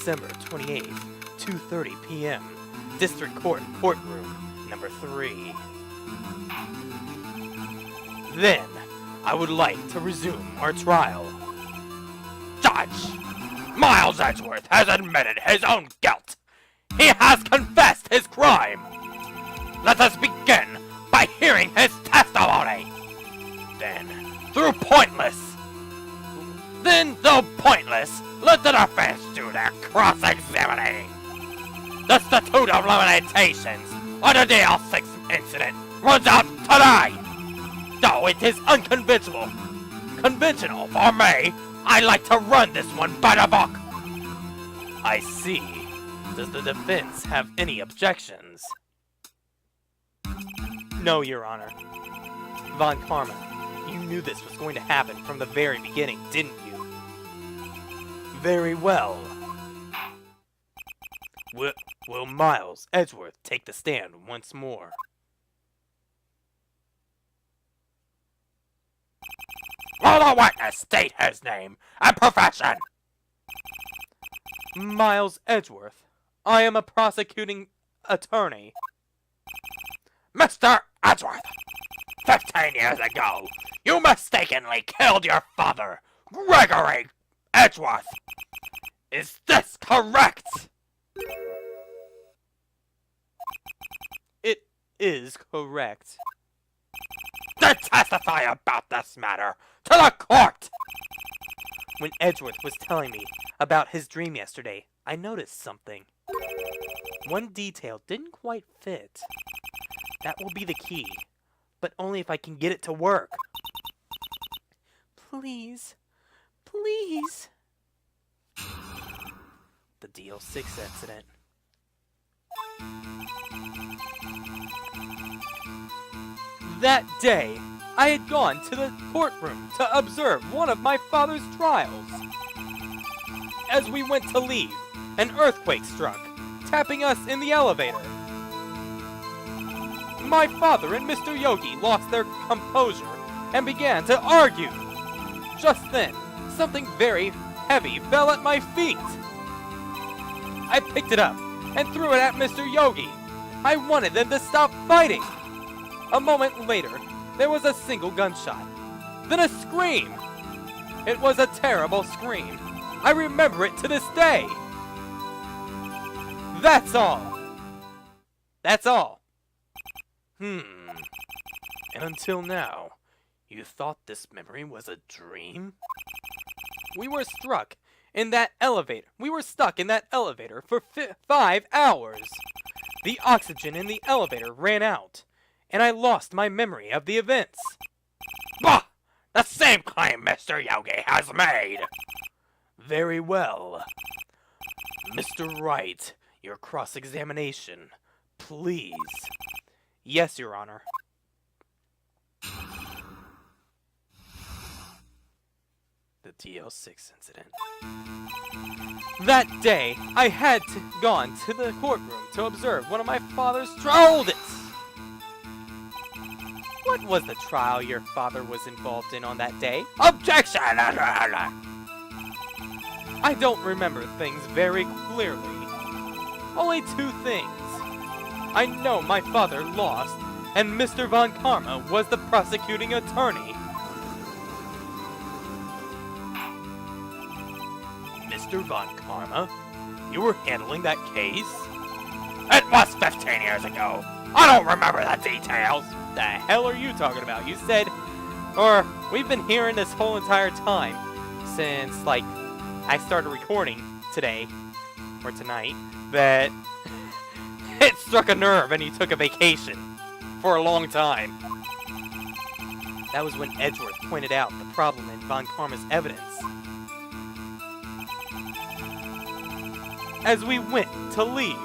December 28th, 2:30 p.m. District Court, Courtroom Number 3. Then, I would like to resume our trial. Judge, Miles Edgeworth has admitted his own guilt. He has confessed his crime. Let us begin by hearing his testimony. Then, though pointless, let the defense do their cross-examining. The statute of limitations on the DL6 incident runs out today. Though it is conventional for me, I like to run this one by the book. I see. Does the defense have any objections? No, Your Honor. Von Karma, you knew this was going to happen from the very beginning, didn't you? Very well. Will Miles Edgeworth take the stand once more? Will the witness state his name and profession? Miles Edgeworth. I am a prosecuting attorney. Mr. Edgeworth, 15 years ago, you mistakenly killed your father, Gregory Edgeworth. Is this correct? It is correct. Then testify about this matter to the court. When Edgeworth was telling me about his dream yesterday, I noticed something. One detail didn't quite fit. That will be the key, but only if I can get it to work. Please. Please. The DL6 incident. That day, I had gone to the courtroom to observe one of my father's trials. As we went to leave, an earthquake struck, tapping us in the elevator. My father and Mr. Yogi lost their composure and began to argue. Just then, something very heavy fell at my feet. I picked it up and threw it at Mr. Yogi. I wanted them to stop fighting. A moment later, there was a single gunshot. Then a scream. It was a terrible scream. I remember it to this day. That's all. That's all. And until now, you thought this memory was a dream? We were stuck in that elevator for 5 hours. The oxygen in the elevator ran out, and I lost my memory of the events. Bah! The same claim Mr. Yogi has made. Very well. Mr. Wright, your cross-examination, please. Yes, Your Honor. The DL6 incident. That day, I had gone to the courtroom to observe one of my father's trials. What was the trial your father was involved in on that day? Objection! I don't remember things very clearly. Only 2 things. I know my father lost, and Mr. Von Karma was the prosecuting attorney. Mr. Von Karma? You were handling that case? It was 15 years ago. I don't remember the details. The hell are you talking about? You said, or we've been hearing this whole entire time since, like, I started recording today, or tonight, that it struck a nerve and you took a vacation for a long time. That was when Edgeworth pointed out the problem in Von Karma's evidence. As we went to leave,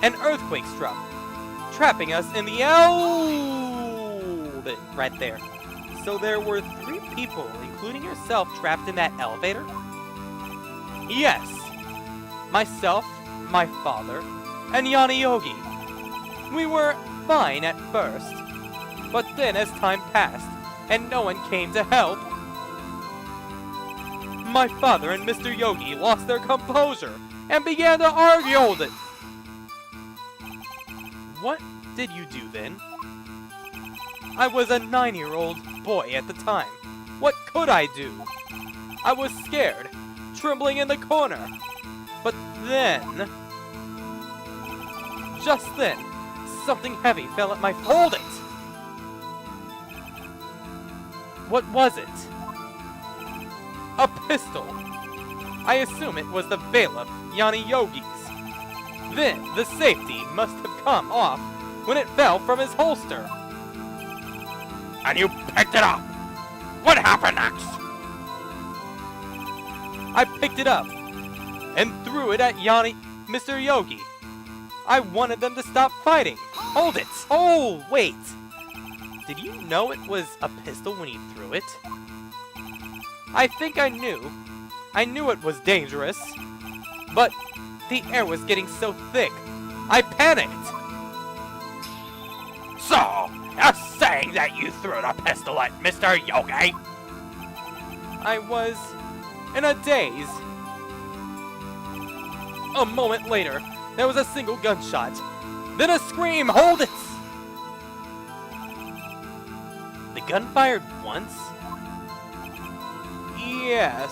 an earthquake struck, trapping us in the right there. So there were 3 people, including yourself, trapped in that elevator? Yes. Myself, my father, and Yanni Yogi. We were fine at first, but then as time passed, and no one came to help, my father and Mr. Yogi lost their composure and began to argue with it. What did you do then? I was a 9-year-old boy at the time. What could I do? I was scared, trembling in the corner. But then... just then, something heavy fell at my... Hold it! What was it? A pistol. I assume it was the bailiff, Yanni Yogi's. Then, the safety must have come off when it fell from his holster. And you picked it up. What happened next? I picked it up and threw it at Mr. Yogi. I wanted them to stop fighting. Hold it! Oh, wait! Did you know it was a pistol when you threw it? I think I knew. I knew it was dangerous. But the air was getting so thick. I panicked. So, you're saying that you threw the pistol at Mr. Yogi? I was in a daze. A moment later, there was a single gunshot. Then a scream. Hold it! The gun fired once? Yes.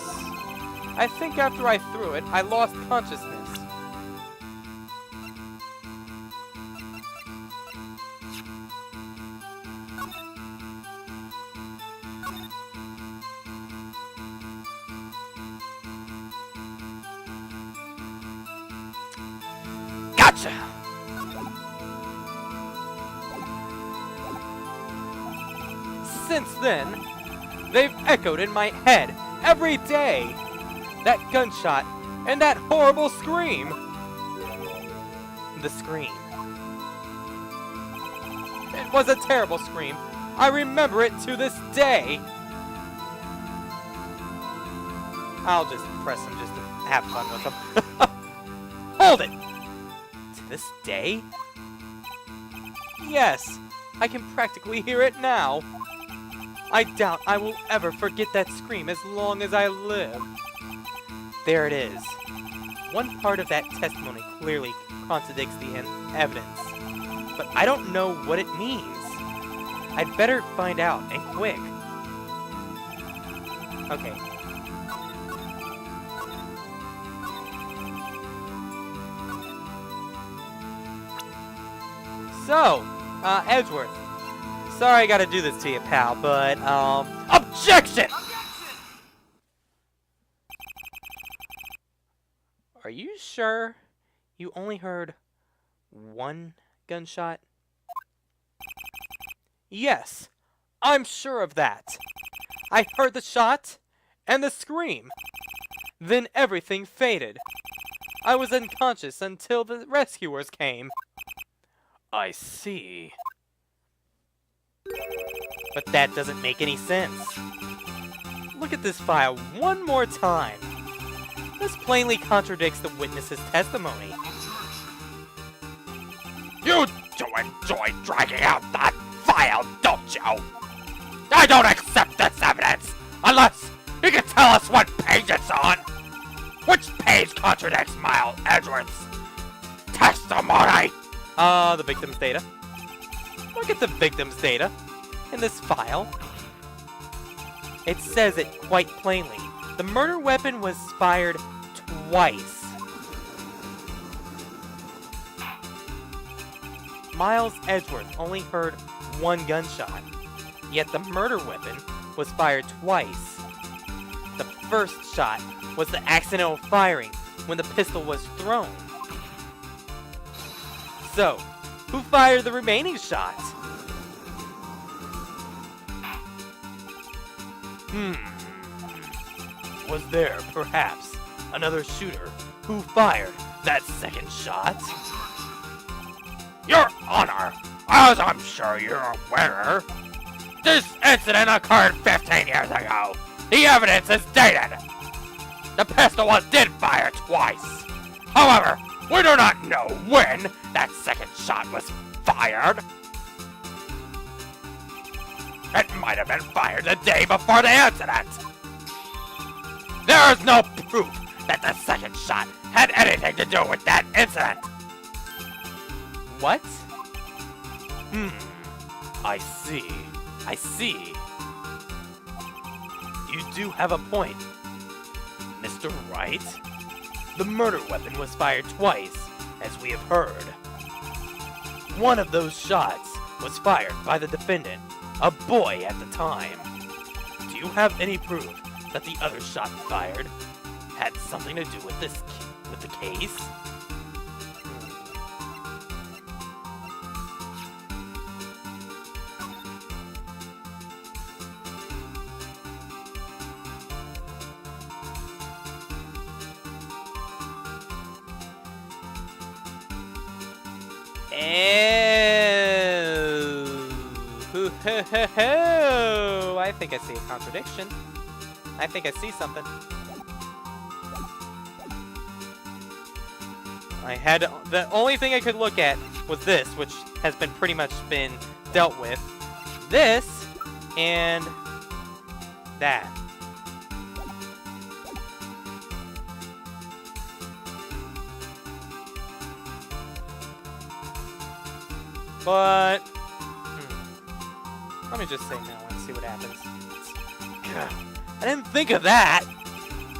I think after I threw it, I lost consciousness. Gotcha! Since then, they've echoed in my head every day. That gunshot and that horrible scream. The scream. It was a terrible scream. I remember it to this day. I'll just press him just to have fun with him. Hold it! To this day? Yes, I can practically hear it now. I doubt I will ever forget that scream as long as I live. There it is. One part of that testimony clearly contradicts the evidence, but I don't know what it means. I'd better find out, and quick. Okay. So, Edgeworth. Sorry I gotta do this to you, pal, but, Objection! Are you sure you only heard one gunshot? Yes, I'm sure of that. I heard the shot and the scream. Then everything faded. I was unconscious until the rescuers came. I see. But that doesn't make any sense. Look at this file one more time. This plainly contradicts the witness's testimony. You do enjoy dragging out that file, don't you? I don't accept this evidence unless you can tell us what page it's on. Which page contradicts Miles Edgeworth's testimony? The victim's data. Look at the victim's data in this file. It says it quite plainly. The murder weapon was fired twice. Miles Edgeworth only heard one gunshot, yet the murder weapon was fired twice. The first shot was the accidental firing when the pistol was thrown. So, who fired the remaining shots? Was there, perhaps, another shooter who fired that second shot? Your Honor, as I'm sure you're aware, this incident occurred 15 years ago. The evidence is dated. The pistol did fire twice. However, we do not know when that second shot was fired. It might have been fired the day before the incident. There is no proof that the second shot had anything to do with that incident. What? I see. I see. You do have a point, Mr. Wright. The murder weapon was fired twice, as we have heard. One of those shots was fired by the defendant, a boy at the time. Do you have any proof that the other shot fired had something to do with the case? Oh, I think I see a contradiction. I think I see something. The only thing I could look at was this, which has been pretty much been dealt with. This and that. But let me just say no and see what happens. I didn't think of that.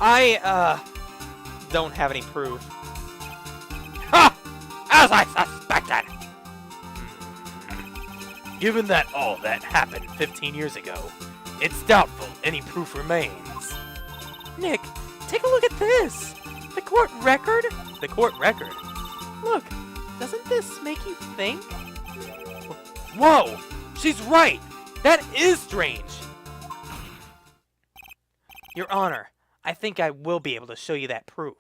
I don't have any proof. Ha! As I suspected! Given that all that happened 15 years ago, it's doubtful any proof remains. Nick, take a look at this! The court record? The court record? Look, doesn't this make you think? Whoa! She's right! That is strange! Your Honor, I think I will be able to show you that proof.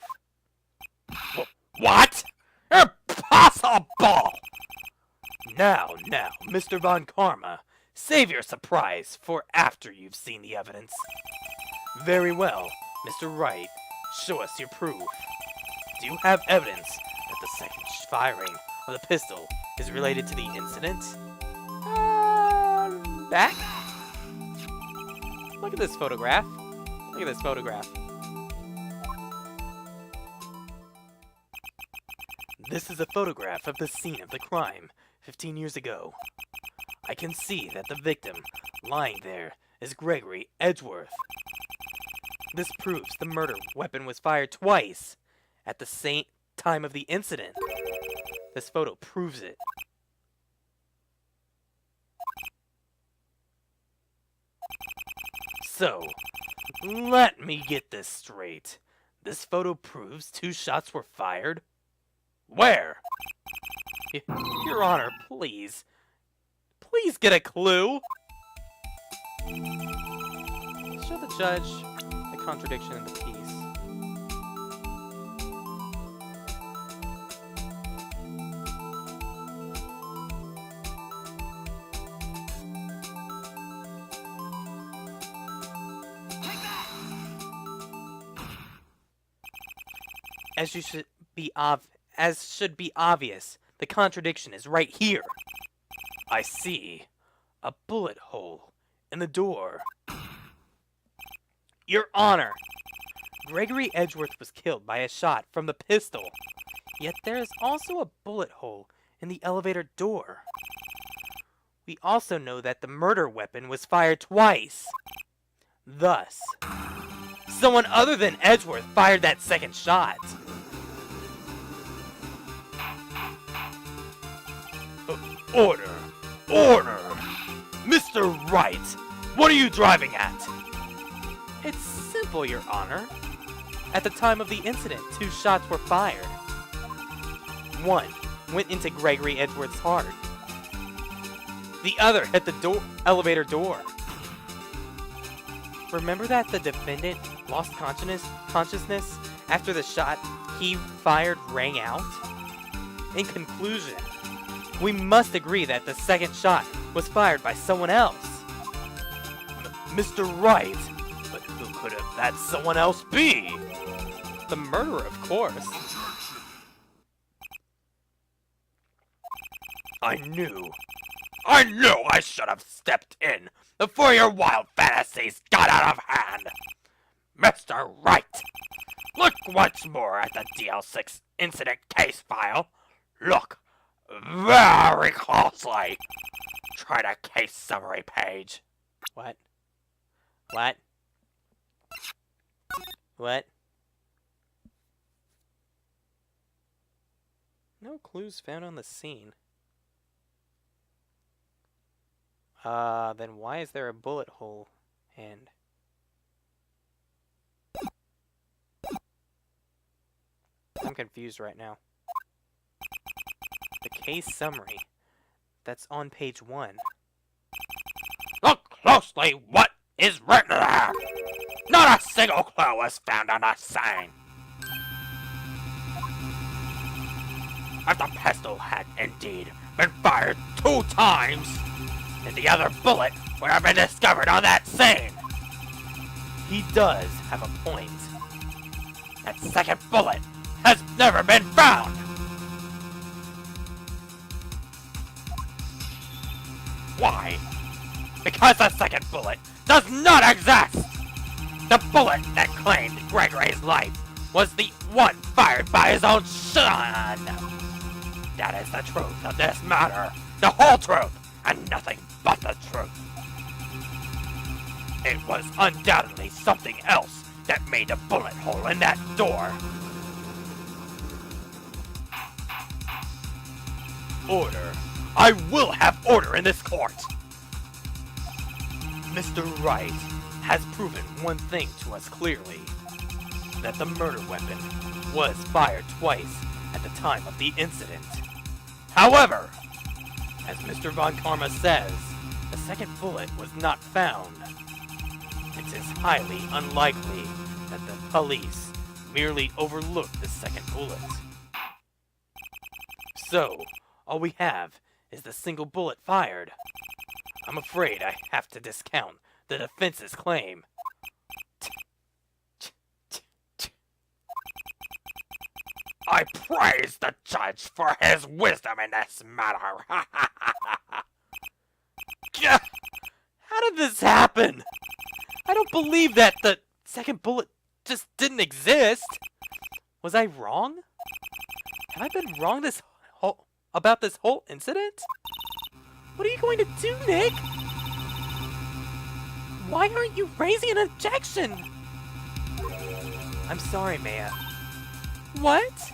What? Impossible! Now, Mr. Von Karma, save your surprise for after you've seen the evidence. Very well, Mr. Wright, show us your proof. Do you have evidence that the second firing of the pistol is related to the incident? Back? Look at this photograph. Look at this photograph. This is a photograph of the scene of the crime 15 years ago. I can see that the victim lying there is Gregory Edgeworth. This proves the murder weapon was fired twice at the same time of the incident. This photo proves it. So, let me get this straight. This photo proves 2 shots were fired? Where? Your Honor, please. Please get a clue. Show the judge the contradiction in the piece. As should be obvious, the contradiction is right here. I see a bullet hole in the door. Your Honor, Gregory Edgeworth was killed by a shot from the pistol, yet there is also a bullet hole in the elevator door. We also know that the murder weapon was fired twice. Thus, someone other than Edgeworth fired that second shot. Order! Order! Mr. Wright, what are you driving at? It's simple, Your Honor. At the time of the incident, 2 shots were fired. One went into Gregory Edgeworth's heart. The other hit the elevator door. Remember that the defendant lost consciousness after the shot he fired rang out? In conclusion, we must agree that the second shot was fired by someone else. Mr. Wright, but who could have that someone else be? The murderer, of course. I knew I should have stepped in before your wild fantasies got out of hand. Mr. Wright, look once more at the DL6 incident case file, look very closely. Try the case summary page. What? What? What? No clues found on the scene. Then why is there a bullet hole? And I'm confused right now. The case summary. That's on page 1. Look closely what is written there. Not a single clue was found on the scene. If the pistol had indeed been fired 2 times, then the other bullet would have been discovered on that scene. He does have a point. That second bullet has never been found. Why? Because the second bullet does not exist! The bullet that claimed Gregory's life was the one fired by his own son! That is the truth of this matter. The whole truth, and nothing but the truth. It was undoubtedly something else that made the bullet hole in that door. Order. I will have order in this court. Mr. Wright has proven one thing to us clearly. That the murder weapon was fired twice at the time of the incident. However, as Mr. Von Karma says, the second bullet was not found. It is highly unlikely that the police merely overlooked the second bullet. So, all we have is the single bullet fired. I'm afraid I have to discount the defense's claim. I praise the judge for his wisdom in this matter. How did this happen? I don't believe that the second bullet just didn't exist. Was I wrong? Have I been wrong about this whole incident? What are you going to do, Nick? Why aren't you raising an objection? I'm sorry, Maya. What?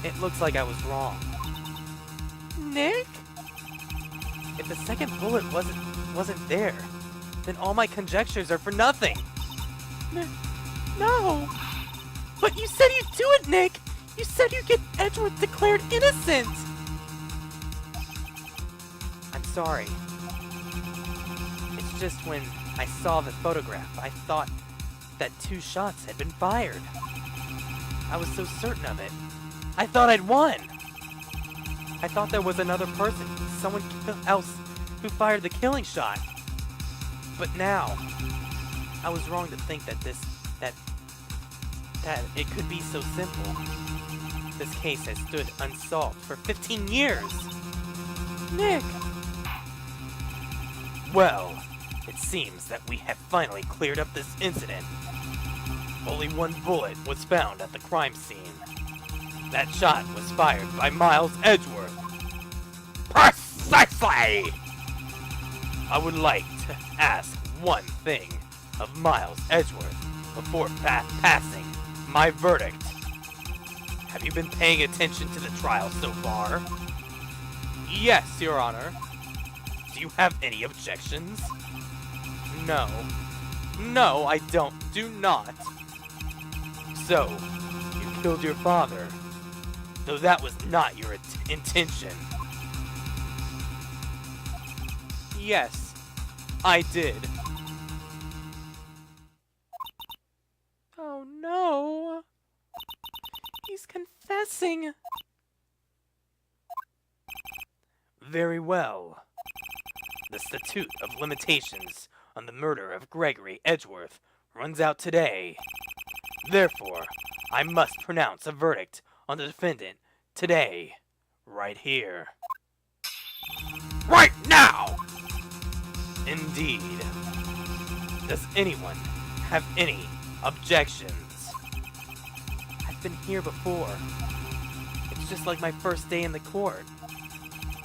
It looks like I was wrong. Nick? If the second bullet wasn't there, then all my conjectures are for nothing. No. But you said you'd do it, Nick! You said you'd get Edgeworth declared innocent! I'm sorry. It's just when I saw the photograph, I thought that 2 shots had been fired. I was so certain of it. I thought I'd won! I thought there was another person, someone else, who fired the killing shot. But now, I was wrong to think that that it could be so simple. This case has stood unsolved for 15 years. Nick! Well, it seems that we have finally cleared up this incident. Only 1 bullet was found at the crime scene. That shot was fired by Miles Edgeworth. Precisely! I would like to ask one thing of Miles Edgeworth before passing my verdict. Have you been paying attention to the trial so far? Yes, Your Honor. Do you have any objections? No. No, I do not. So, you killed your father, though that was not your intention. Yes, I did. Oh no. He's confessing. Very well. The statute of limitations on the murder of Gregory Edgeworth runs out today. Therefore, I must pronounce a verdict on the defendant today, right here. Right now! Indeed. Does anyone have any objections? been here before. It's just like my first day in the court.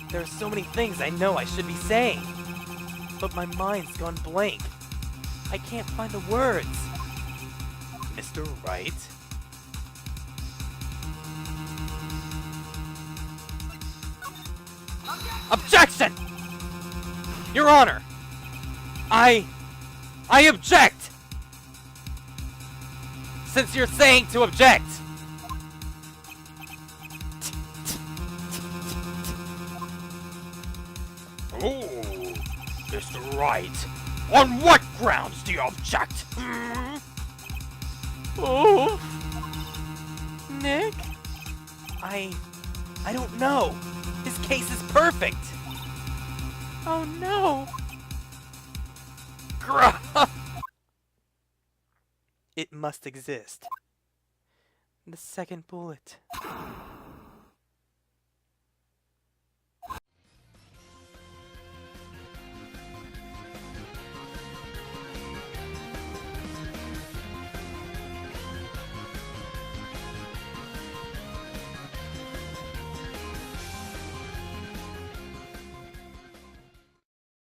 There are so many things I know I should be saying, but my mind's gone blank. I can't find the words. Mr. Wright? Objection! Your Honor! I object! Since you're saying to object! Oh, Mr. Wright, on what grounds do you object? Oh, Nick? I don't know. His case is perfect. Oh no. It must exist. The second bullet.